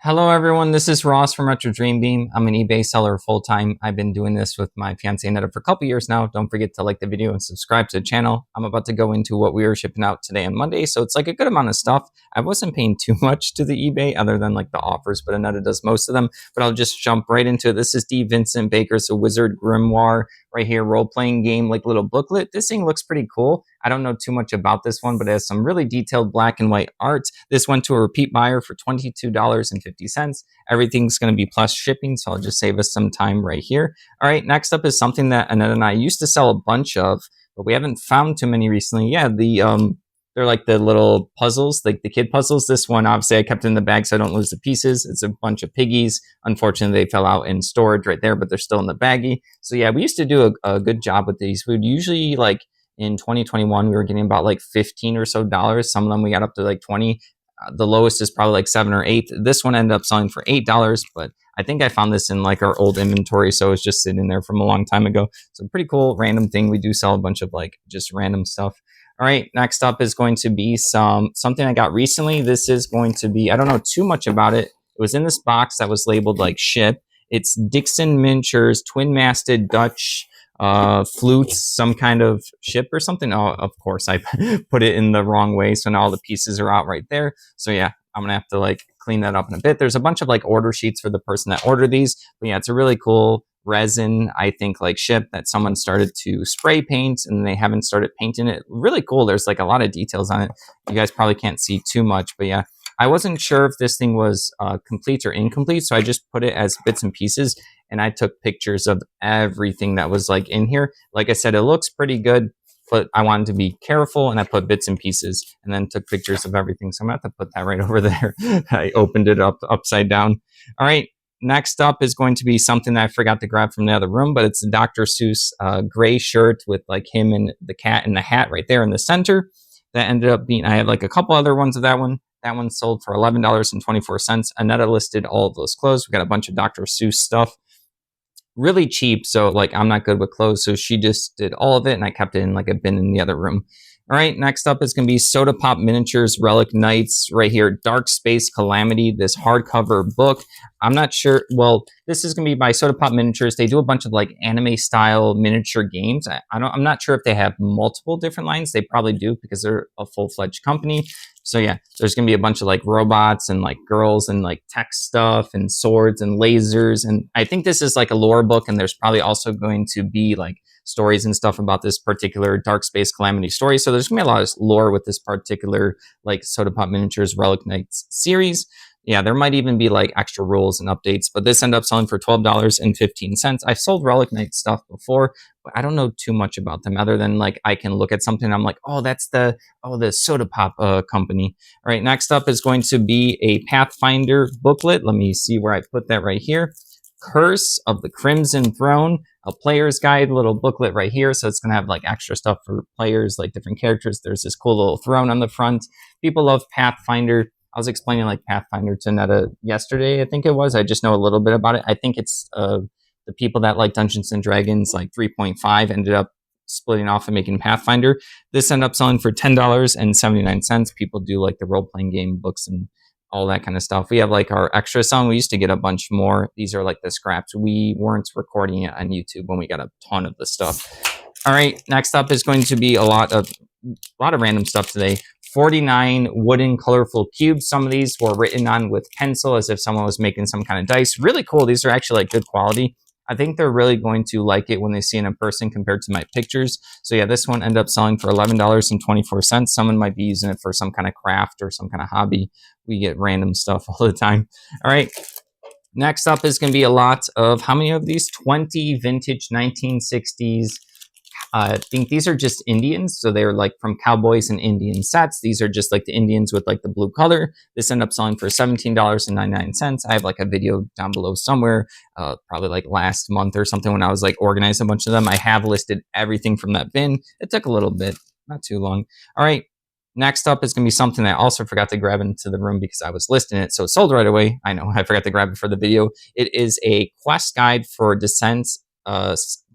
Hello, everyone. This is Ross from Retro Dream Beam. I'm an eBay seller full time. I've been doing this with my fiance Netta for a couple years now. Don't forget to like the video and subscribe to the channel. I'm about to go into what we are shipping out today on Monday, so it's like a good amount of stuff. I wasn't paying too much to the eBay other than like the offers, but Netta does most of them. But I'll just jump right into it. This is D. Vincent Baker's A Wizard Grimoire right here, role playing game, like little booklet. This thing looks pretty cool. I don't know too much about this one, but it has some really detailed black and white art. This went to a repeat buyer for $22.50. Everything's going to be plus shipping, so I'll just save us some time right here. All right, next up is something that Annette and I used to sell a bunch of, but we haven't found too many recently. Yeah, they're like the little puzzles, like the kid puzzles. This one, obviously, I kept it in the bag so I don't lose the pieces. It's a bunch of piggies. Unfortunately, they fell out in storage right there, but they're still in the baggie. So yeah, we used to do a good job with these. We would usually like in 2021, we were getting about like 15 or so dollars. Some of them we got up to like 20. The lowest is probably like 7 or 8. This one ended up selling for $8, but I think I found this in like our old inventory, so it's just sitting there from a long time ago. So pretty cool random thing. We do sell a bunch of like just random stuff. All right, next up is going to be something I got recently. This is going to be, I don't know too much about it. It was in this box that was labeled like ship. It's Dixon Miniatures twin-masted Dutch flutes, some kind of ship or something. Oh, of course, I put it in the wrong way, so now all the pieces are out right there. So yeah, I'm gonna have to like clean that up in a bit. There's a bunch of like order sheets for the person that ordered these, but yeah, it's a really cool resin, I think, like ship that someone started to spray paint and they haven't started painting it. Really cool. There's like a lot of details on it. You guys probably can't see too much, but yeah, I wasn't sure if this thing was complete or incomplete, so I just put it as bits and pieces, and I took pictures of everything that was like in here. Like I said, it looks pretty good, but I wanted to be careful, and I put bits and pieces and then took pictures of everything. So I'm going to have to put that right over there. I opened it up upside down. All right. Next up is going to be something that I forgot to grab from the other room, but it's a Dr. Seuss gray shirt with like him and the cat and the hat right there in the center. That ended up being, I had like a couple other ones of that one. That one sold for $11.24. Annetta listed all of those clothes. We got a bunch of Dr. Seuss stuff. Really cheap, so like I'm not good with clothes, so she just did all of it, and I kept it in like a bin in the other room. All right, next up is going to be Soda Pop Miniatures Relic Knights right here, Dark Space Calamity, this hardcover book. I'm not sure, well, this is going to be by Soda Pop Miniatures. They do a bunch of like anime style miniature games. I'm not sure if they have multiple different lines. They probably do because they're a full-fledged company. So yeah, there's gonna be a bunch of like robots and like girls and like tech stuff and swords and lasers. And I think this is like a lore book, and there's probably also going to be like stories and stuff about this particular Dark Space Calamity story. So there's gonna be a lot of lore with this particular like Soda Pop Miniatures Relic Knights series. Yeah, there might even be like extra rules and updates, but this ended up selling for $12.15. I've sold Relic Knight stuff before, but I don't know too much about them other than like I can look at something and I'm like, oh, that's the Soda Pop company. All right, next up is going to be a Pathfinder booklet. Let me see where I put that right here. Curse of the Crimson Throne, a player's guide, little booklet right here. So it's going to have like extra stuff for players, like different characters. There's this cool little throne on the front. People love Pathfinder. I was explaining like Pathfinder to Netta yesterday, I think it was. I just know a little bit about it. I think it's the people that like Dungeons and Dragons, like 3.5, ended up splitting off and making Pathfinder. This ended up selling for $10.79. People do like the role-playing game books and all that kind of stuff. We have like our extra song. We used to get a bunch more. These are like the scraps. We weren't recording it on YouTube when we got a ton of the stuff. All right, next up is going to be a lot of random stuff today. 49 wooden colorful cubes. Some of these were written on with pencil as if someone was making some kind of dice. Really cool. These are actually like good quality. I think they're really going to like it when they see it in person compared to my pictures. So yeah, this one ended up selling for $11.24. Someone might be using it for some kind of craft or some kind of hobby. We get random stuff all the time. All right. Next up is going to be a lot of, how many of these? 20 vintage 1960s. I think these are just Indians, so they're like from cowboys and Indian sets. These are just like the Indians with like the blue color. This ended up selling for $17.99. I have like a video down below somewhere, probably like last month or something when I was like organizing a bunch of them. I have listed everything from that bin. It took a little bit, not too long. All right. Next up is going to be something I also forgot to grab into the room because I was listing it, so it sold right away. I know I forgot to grab it for the video. It is a quest guide for Descent,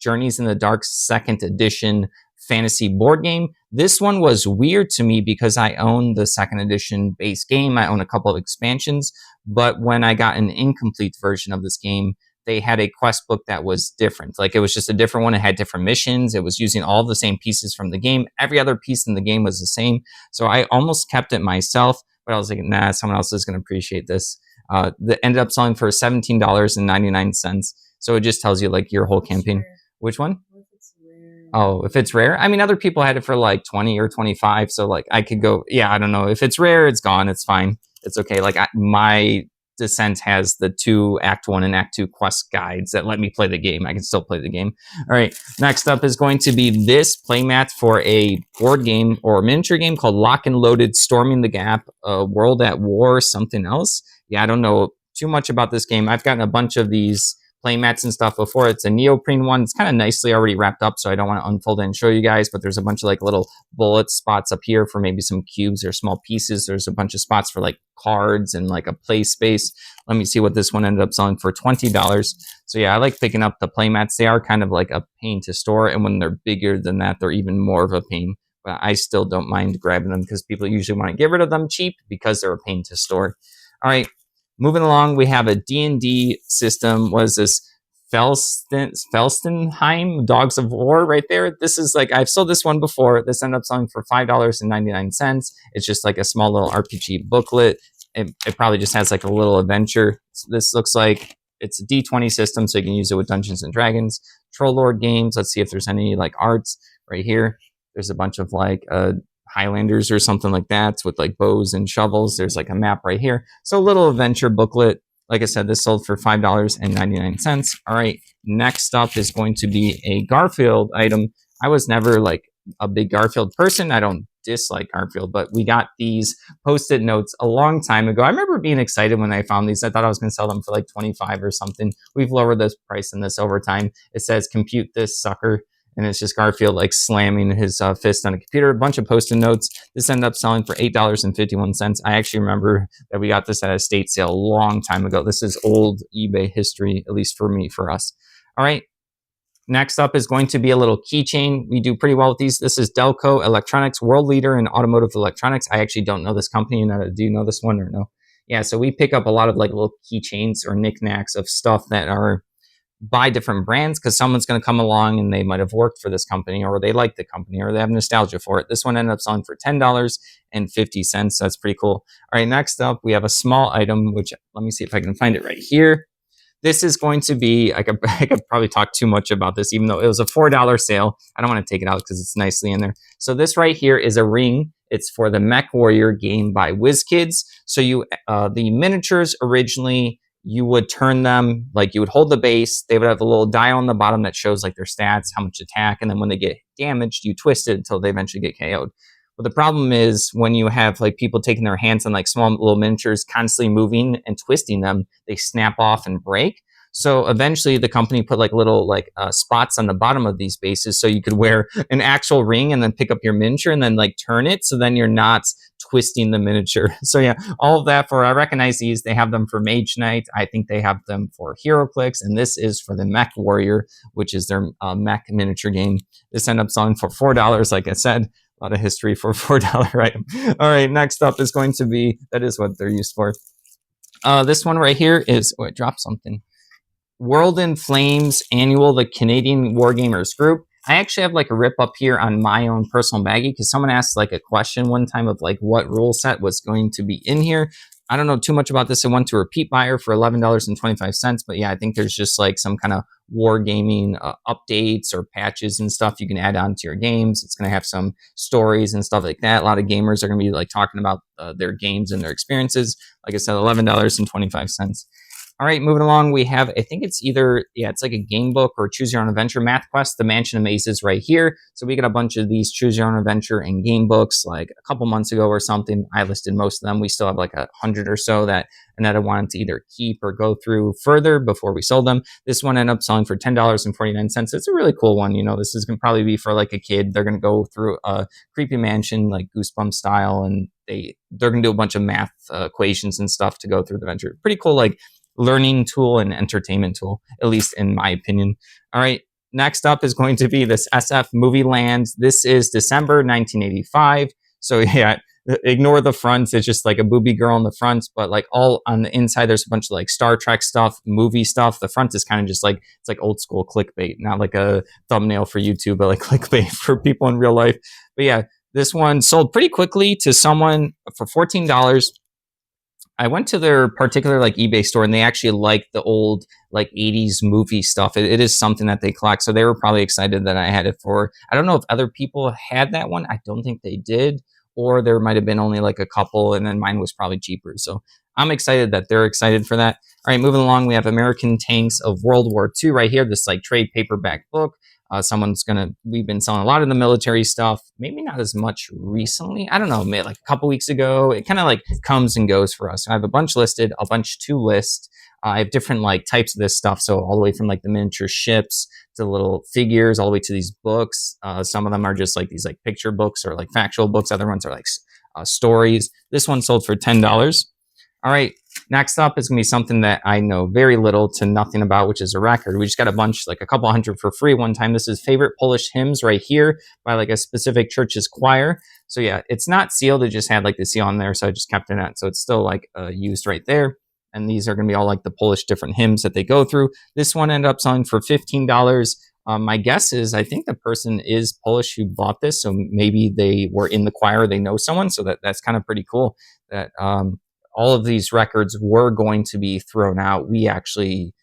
Journeys in the Dark 2nd edition fantasy board game. This one was weird to me because I own the second edition base game. I own a couple of expansions, but when I got an incomplete version of this game, they had a quest book that was different. Like it was just a different one. It had different missions. It was using all the same pieces from the game. Every other piece in the game was the same. So I almost kept it myself, but I was like, nah, someone else is going to appreciate this. That ended up selling for $17.99. So it just tells you like your whole campaign. Which one? Oh, if it's rare, I mean, other people had it for like 20 or 25. So like I could go, yeah, I don't know. If it's rare, it's gone. It's fine. It's okay. Like my Descent has the 2 Act 1 and Act 2 quest guides that let me play the game. I can still play the game. All right. Next up is going to be this playmat for a board game or a miniature game called Lock and Loaded Storming the Gap, World at War, something else. Yeah, I don't know too much about this game. I've gotten a bunch of these playmats and stuff before. It's a neoprene one. It's kind of nicely already wrapped up, so I don't want to unfold it and show you guys, but there's a bunch of like little bullet spots up here for maybe some cubes or small pieces. There's a bunch of spots for like cards and like a play space. Let me see what this one ended up selling for, $20. So yeah, I like picking up the playmats. They are kind of like a pain to store, and when they're bigger than that, they're even more of a pain. But I still don't mind grabbing them because people usually want to get rid of them cheap because they're a pain to store. All right. Moving along, we have a D&D system. Was this Felstenheim Dogs of War right there? This is like, I've sold this one before. This ended up selling for $5.99. It's just like a small little RPG booklet. It probably just has like a little adventure. This looks like it's a D20 system, so you can use it with Dungeons and Dragons. Troll Lord games. Let's see if there's any like arts right here. There's a bunch of like Highlanders or something like that with like bows and shovels. There's like a map right here. So a little adventure booklet. Like I said, this sold for $5.99. All right. Next up is going to be a Garfield item. I was never like a big Garfield person. I don't dislike Garfield, but we got these Post-it notes a long time ago. I remember being excited when I found these. I thought I was going to sell them for like 25 or something. We've lowered the price in this over time. It says compute this sucker. And it's just Garfield like slamming his fist on a computer. A bunch of Post-it notes. This ended up selling for $8.51. I actually remember that we got this at a estate sale a long time ago. This is old eBay history, at least for me, for us. All right. Next up is going to be a little keychain. We do pretty well with these. This is Delco Electronics, world leader in automotive electronics. I actually don't know this company. Do you know this one or no? Yeah, so we pick up a lot of like little keychains or knickknacks of stuff that are by different brands because someone's going to come along and they might have worked for this company or they like the company or they have nostalgia for it. This one ended up selling for $10.50. That's pretty cool. All right, next up, we have a small item, which let me see if I can find it right here. This is going to be, I could probably talk too much about this, even though it was a $4 sale. I don't want to take it out because it's nicely in there. So this right here is a ring. It's for the MechWarrior game by WizKids. So the miniatures originally, you would turn them, like you would hold the base. They would have a little dial on the bottom that shows like their stats, how much attack. And then when they get damaged, you twist it until they eventually get KO'd. But the problem is when you have like people taking their hands on like small little miniatures, constantly moving and twisting them, they snap off and break. So eventually the company put like little like spots on the bottom of these bases so you could wear an actual ring and then pick up your miniature and then like turn it so then you're not twisting the miniature. So yeah, all of that I recognize these. They have them for Mage Knight. I think they have them for HeroClix, and this is for the MechWarrior, which is their mech miniature game. This ended up selling for $4, like I said. A lot of history for a $4 item. All right, next up is going to be, that is what they're used for. This one right here is, I dropped something. World in Flames Annual, the Canadian Wargamers Group. I actually have like a rip up here on my own personal baggie because someone asked like a question one time of like what rule set was going to be in here. I don't know too much about this. I went to a repeat buyer for $11.25. But yeah, I think there's just like some kind of wargaming updates or patches and stuff you can add on to your games. It's going to have some stories and stuff like that. A lot of gamers are going to be like talking about their games and their experiences. Like I said, $11.25. All right, moving along, we have, I think it's either, it's like a game book or choose your own adventure math quest. The Mansion of Mazes right here. So we got a bunch of these choose your own adventure and game books like a couple months ago or something. I listed most of them. We still have like 100 or so that Annetta wanted to either keep or go through further before we sold them. This one ended up selling for $10.49. It's a really cool one. You know, this is going to probably be for like a kid. They're going to go through a creepy mansion, like Goosebumps style, and they're going to do a bunch of math equations and stuff to go through the adventure. Pretty cool, like learning tool and entertainment tool, at least in my opinion. All right, next up is going to be this SF Movie Land. This is December 1985. So yeah, ignore the front. It's just like a booby girl in the front, but like all on the inside, there's a bunch of like Star Trek stuff, movie stuff. The front is kind of just like, it's like old school clickbait, not like a thumbnail for YouTube, but like clickbait for people in real life. But yeah, this one sold pretty quickly to someone for $14. I went to their particular like eBay store and they actually like the old like 80s movie stuff. It is something that they collect. So they were probably excited that I had it for, I don't know if other people had that one. I don't think they did, or there might have been only like a couple and then mine was probably cheaper. So I'm excited that they're excited for that. All right, moving along, we have American Tanks of World War II right here, this like trade paperback book. We've been selling a lot of the military stuff, maybe not as much recently. I don't know, maybe like a couple weeks ago. It kind of like comes and goes for us. I have a bunch listed, a bunch to list. I have different like types of this stuff. So all the way from like the miniature ships to little figures, all the way to these books. Some of them are just like these like picture books or like factual books. Other ones are like stories. This one sold for $10. All right, next up is going to be something that I know very little to nothing about, which is a record. We just got a bunch, like a couple hundred for free one time. This is Favorite Polish Hymns right here by like a specific church's choir. So yeah, it's not sealed. It just had like the seal on there, so I just kept it at. So it's still like used right there. And these are going to be all like the Polish different hymns that they go through. This one ended up selling for $15. My guess is I think the person is Polish who bought this, so maybe they were in the choir, they know someone, so that's kind of pretty cool that all of these records were going to be thrown out. We actually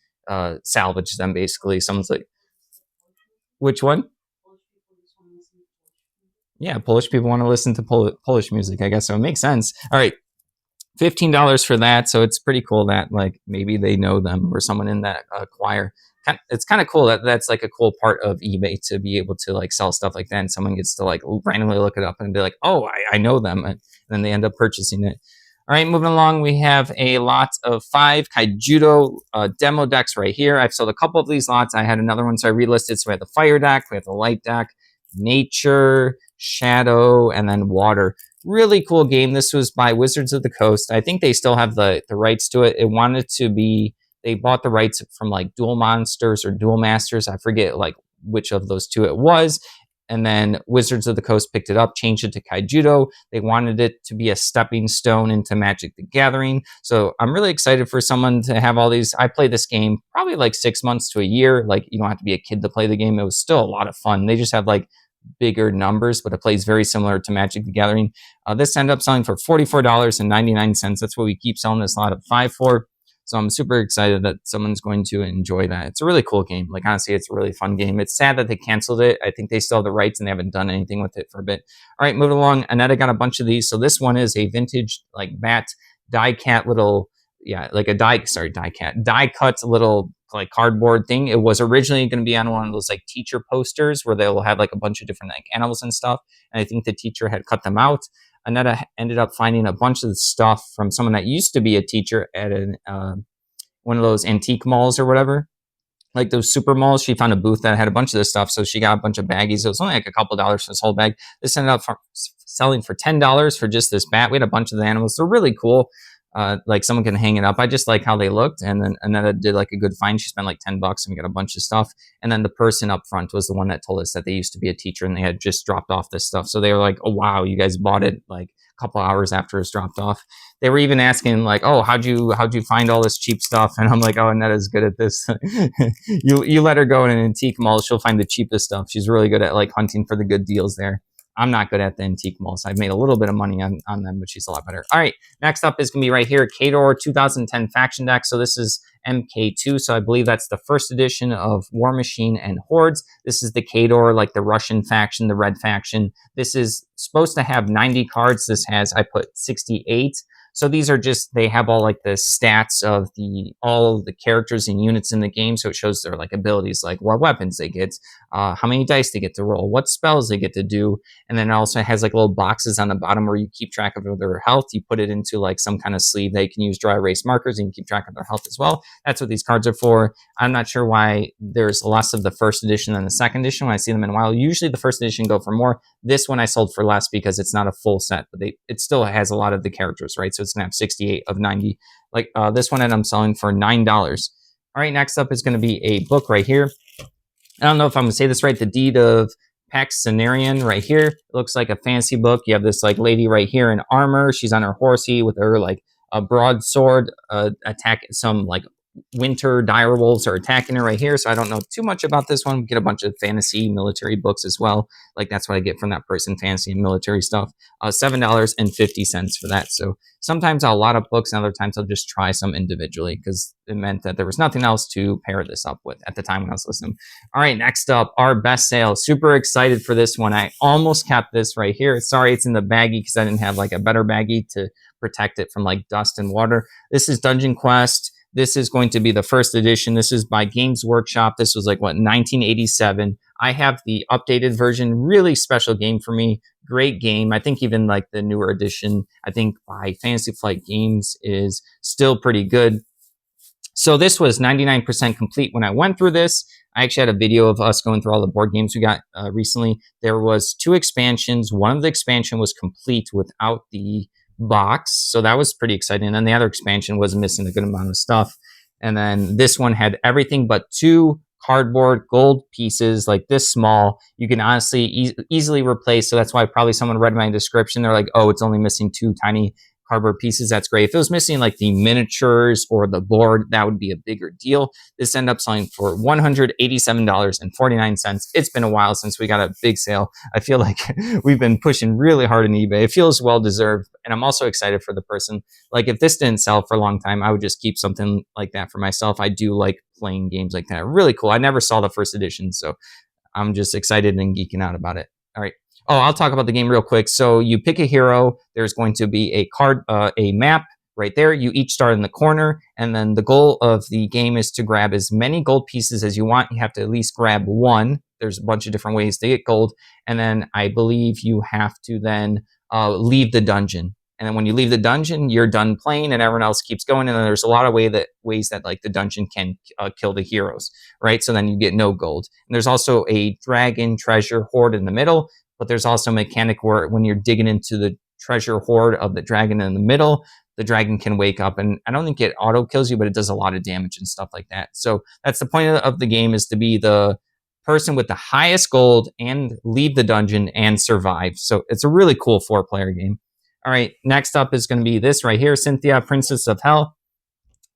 salvaged them, basically. Someone's like, which one? Yeah, Polish people want to listen to Polish music, I guess, so it makes sense. All right, $15 for that, so it's pretty cool that like maybe they know them or someone in that choir. It's kind of cool that that's like a cool part of eBay to be able to like sell stuff like that, and someone gets to like randomly look it up and be like, oh, I know them, and then they end up purchasing it. All right, moving along, we have a lot of 5 Kaijudo demo decks right here. I've sold a couple of these lots. I had another one, so I relisted. So we have the fire deck, we have the light deck, nature, shadow, and then water. Really cool game. This was by Wizards of the Coast. I think they still have the rights to it. It wanted to be, they bought the rights from like Duel Monsters or Duel Masters. I forget like which of those two it was. And then Wizards of the Coast picked it up, changed it to Kaijudo. They wanted it to be a stepping stone into Magic the Gathering. So I'm really excited for someone to have all these. I played this game probably like 6 months to a year. Like, you don't have to be a kid to play the game. It was still a lot of fun. They just have like bigger numbers, but it plays very similar to Magic the Gathering. This ended up selling for $44.99. That's what we keep selling this lot of 5 for. So I'm super excited that someone's going to enjoy that. It's a really cool game. Like, honestly, it's a really fun game. It's sad that they canceled it. I think they still have the rights and they haven't done anything with it for a bit. All right, moving along. Aneta got a bunch of these. So this one is a vintage, like, matte die cut little, like a die cut little, like, cardboard thing. It was originally going to be on one of those, like, teacher posters where they'll have, like, a bunch of different, like, animals and stuff. And I think the teacher had cut them out. Aneta ended up finding a bunch of the stuff from someone that used to be a teacher at one of those antique malls or whatever, like those super malls. She found a booth that had a bunch of this stuff, so she got a bunch of baggies. It was only like a couple dollars for this whole bag. This ended up selling for $10 for just this bat. We had a bunch of the animals. They're really cool. Like, someone can hang it up. I just like how they looked. And then Aneta did like a good find. She spent like $10 and we got a bunch of stuff. And then the person up front was the one that told us that they used to be a teacher and they had just dropped off this stuff. So they were like, oh, wow, you guys bought it like a couple hours after it's dropped off. They were even asking like, oh, how'd you find all this cheap stuff? And I'm like, oh, Aneta's good at this. you let her go in an antique mall. She'll find the cheapest stuff. She's really good at like hunting for the good deals there. I'm not good at the antique malls. I've made a little bit of money on them, but she's a lot better. All right, next up is going to be right here, Khador 2010 faction deck. So this is MK2. So I believe that's the first edition of War Machine and Hordes. This is the Khador, like the Russian faction, the red faction. This is supposed to have 90 cards. This has, I put 68. So these are just, they have all like the stats of all of the characters and units in the game. So it shows their like abilities, like what weapons they get, how many dice they get to roll, what spells they get to do. And then it also has like little boxes on the bottom where you keep track of their health. You put it into like some kind of sleeve. They can use dry erase markers and you keep track of their health as well. That's what these cards are for. I'm not sure why there's less of the first edition than the second edition when I see them in a while. Usually the first edition go for more. This one I sold for less because it's not a full set, but it still has a lot of the characters, right? So it's going to have 68 of 90. Like this one, and I'm selling for $9. All right, next up is going to be a book right here. I don't know if I'm gonna say this right. The Deed of Paxenarian right here. It looks like a fancy book. You have this like lady right here in armor. She's on her horsey with her like a broadsword, attack some like winter dire wolves are attacking her right here. So I don't know too much about this one. We get a bunch of fantasy military books as well. Like that's what I get from that person, fantasy and military stuff. $7.50 for that. So sometimes I'll lot up books, and other times I'll just try some individually because it meant that there was nothing else to pair this up with at the time when I was listening. All right, next up, our best sale. Super excited for this one. I almost kept this right here. Sorry, it's in the baggie because I didn't have like a better baggie to protect it from like dust and water. This is Dungeon Quest. This is going to be the first edition. This is by Games Workshop. This was like, what, 1987. I have the updated version. Really special game for me. Great game. I think even like the newer edition, I think by Fantasy Flight Games, is still pretty good. So this was 99% complete when I went through this. I actually had a video of us going through all the board games we got recently. There was 2 expansions. One of the expansion was complete without the box, so that was pretty exciting. And then the other expansion was missing a good amount of stuff. And then this one had everything but 2 cardboard gold pieces like this small. You can honestly easily replace. So that's why probably someone read my description. They're like, oh, it's only missing 2 tiny cardboard pieces. That's great. If it was missing like the miniatures or the board, that would be a bigger deal. This ended up selling for $187.49. It's been a while since we got a big sale. I feel like we've been pushing really hard on eBay. It feels well deserved. And I'm also excited for the person. Like if this didn't sell for a long time, I would just keep something like that for myself. I do like playing games like that. Really cool. I never saw the first edition, so I'm just excited and geeking out about it. All right. Oh, I'll talk about the game real quick. So you pick a hero. There's going to be a card, a map right there. You each start in the corner, and then the goal of the game is to grab as many gold pieces as you want. You have to at least grab 1. There's a bunch of different ways to get gold, and then I believe you have to then leave the dungeon. And then when you leave the dungeon, you're done playing, and everyone else keeps going. And then there's a lot of ways that like the dungeon can kill the heroes, right? So then you get no gold. And there's also a dragon treasure hoard in the middle. But there's also a mechanic where when you're digging into the treasure hoard of the dragon in the middle, the dragon can wake up. And I don't think it auto kills you, but it does a lot of damage and stuff like that. So that's the point of the game, is to be the person with the highest gold and leave the dungeon and survive. So it's a really cool 4-player game. All right, next up is going to be this right here, Cynthia, Princess of Hell.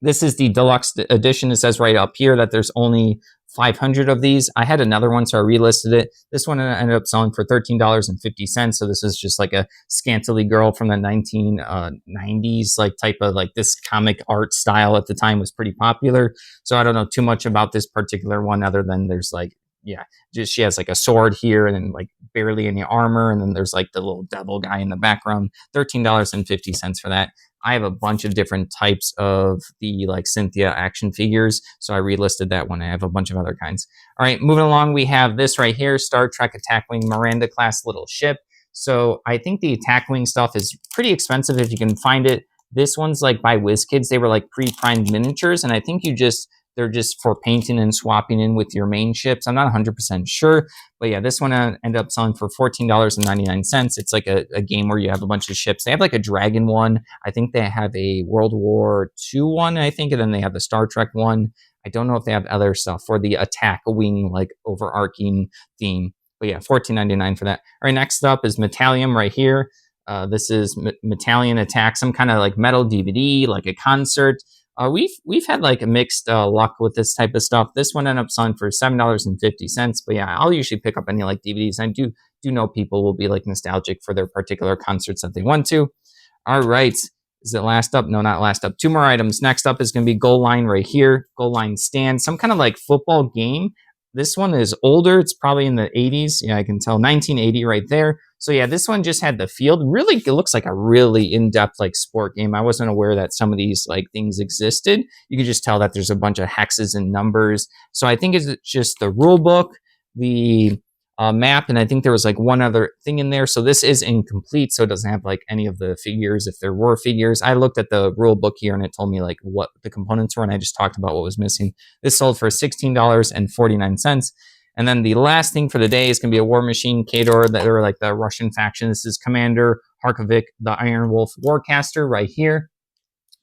This is the deluxe edition. It says right up here that there's only 500 of these. I had another one, so I relisted it. This one ended up selling for $13.50. So this is just like a scantily girl from the 1990s, like type of like this comic art style at the time was pretty popular. So I don't know too much about this particular one other than there's like, yeah, just she has like a sword here and then like barely any armor. And then there's like the little devil guy in the background. $13.50 for that. I have a bunch of different types of the like Cynthia action figures. So I relisted that one. I have a bunch of other kinds. All right, moving along, we have this right here, Star Trek Attack Wing Miranda class little ship. So I think the Attack Wing stuff is pretty expensive if you can find it. This one's like by WizKids. They were like pre-primed miniatures. And I think they're just for painting and swapping in with your main ships. I'm not 100% sure. But yeah, this one ended up selling for $14.99. It's like a game where you have a bunch of ships. They have like a Dragon one. I think they have a World War II one, I think. And then they have the Star Trek one. I don't know if they have other stuff for the Attack Wing, like overarching theme. But yeah, $14.99 for that. All right, next up is Metallium right here. This is Metallion Attack, some kind of like metal DVD, like a concert. We've had like a mixed luck with this type of stuff. This one ended up selling for $7.50. But yeah, I'll usually pick up any like DVDs. I do know people will be like nostalgic for their particular concerts that they went to. All right. Is it last up? No, not last up. 2 more items. Next up is going to be Goal Line right here. Goal Line Stand. Some kind of like football game. This one is older. It's probably in the 80s. Yeah, I can tell. 1980 right there. So yeah, this one just had the field. Really, it looks like a really in-depth like sport game. I wasn't aware that some of these like things existed. You can just tell that there's a bunch of hexes and numbers. So I think it's just the rule book, the map, and I think there was like one other thing in there. So this is incomplete, so it doesn't have like any of the figures. If there were figures, I looked at the rule book here and it told me like what the components were, and I just talked about what was missing. This sold for $16.49. And then the last thing for the day is going to be a War Machine Khador, that are like the Russian faction. This is Commander Harkovic, the Iron Wolf Warcaster right here.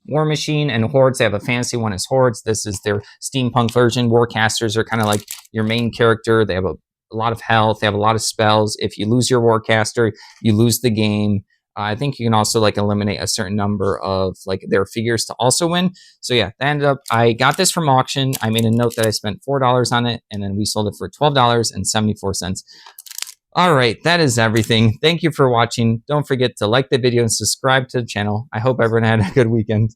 War Machine and Hordes. They have a fantasy one as Hordes. This is their steampunk version. Warcasters are kind of like your main character. They have a lot of health. They have a lot of spells. If you lose your Warcaster, you lose the game. I think you can also like eliminate a certain number of like their figures to also win. So yeah, that ended up, I got this from auction. I made a note that I spent $4 on it, and then we sold it for $12.74. All right, that is everything. Thank you for watching. Don't forget to like the video and subscribe to the channel. I hope everyone had a good weekend.